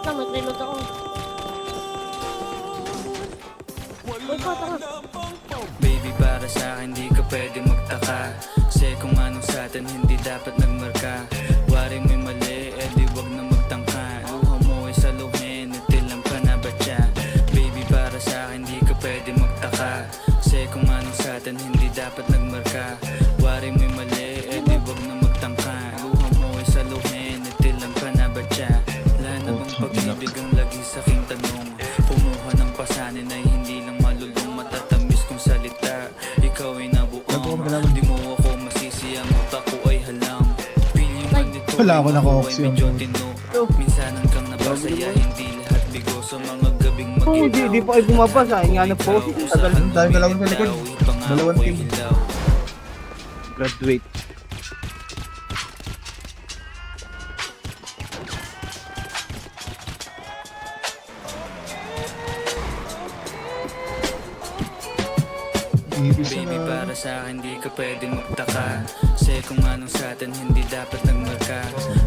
Mag-reload ako. Uy, tanga. Baby, para sa akin di ka pwede magtaka, kasi kung anong sa atin hindi dapat nagmarka. Wari mo'y mali, di wag na magtangka. Luha mo ay saluhin, itilang ka na ba siya? Baby, para sa akin di ka pwede magtaka, kasi kung anong sa atin hindi dapat nagmarka. Wari mo'y mali, di wag na magtangka. Luha mo ay saluhin, itilang ka na ba siya? Wala na bang pag-ibig ang lagi sa aking tanong? Kumuha ng pasanin ay hindi lang malulong, matatamis kong salita. Ikaw ay nabuong, di mo ako masisiyang, utak ko ay halang. Piling man nito Wala ako ay naka-oxy. medyo tino. Minsanan kang napasaya, hindi lahat bigo. Sa mga gabing Oo, mag-ilaw, di pa kayo bumabasa. Nga na po. Tagal, dahil dalawa sa likod. Dalawang team. Graduate. Ibis Baby, na. para sa akin di ka pwedeng magtaka, kasi kung anong sa atin hindi dapat nagmarka.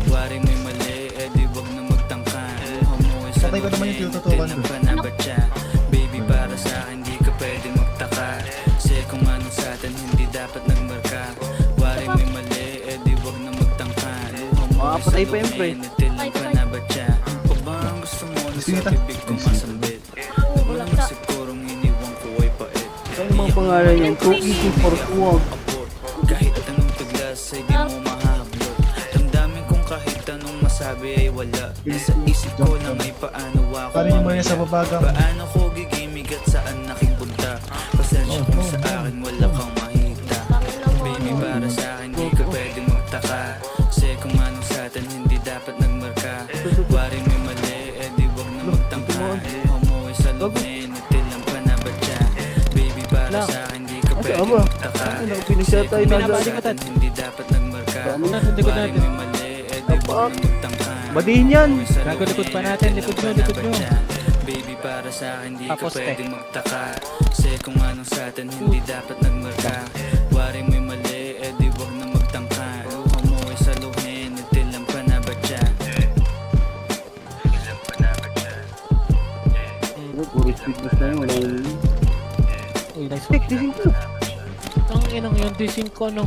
Wari mo'y mali, di wag na magtangka. Luha mo ay Patay ko naman yung tinututukan itilang ko. ka na ba siya? Baby, para sa akin di ka pwedeng magtaka, kasi kung anong sa atin hindi dapat nagmarka. Wari mo'y mali, di wag na magtangka. Luha mo ay Patay pa yun, pre. saluhin, itilang ka na ba siya? O ba ang gusto mo na Sige, sa ta. bibig ko masambit? Naman sigurong iniwan ko ay pait. Ano mga pangalan yan? Too easy for tuwag. Kahit anong taglas ay di mo mahahablot. Damdamin kong kahit anong masabi ay wala. Nasa isip ko lang ay paano ako Paano yung mga sa babagang? Paano ko gigimig at saan aking punta? Pasensya kung sa akin wala kang mahita. Baby, para sa akin di ka pwedeng magtaka, kasi kung anong sa atin hindi dapat nagmarka. Wari may mali, di wag na magtangka. Luha mo ay saluhin, itilang ka na ba siya? Baby, para sa akin di ka pwedeng magtaka, Ano, pinagsiya tayo na sa atin hindi dapat nagmarka. Wari may mali, di wag na magtangka. Badihin yan. Gago, likod pa natin, likod nyo. Baby, para sa akin di ka pwedeng magtaka, kasi kung anong sa atin hindi dapat nagmarka. Wari mo'y mali, di wag na magtangka. Luha mo ay saluhin, itilang ka na ba siya? Itilang ka na ba siya? Puro speedless na yun. Wala yun. Uy, nice. Tek, dising ko. Ang inang yung D5, no?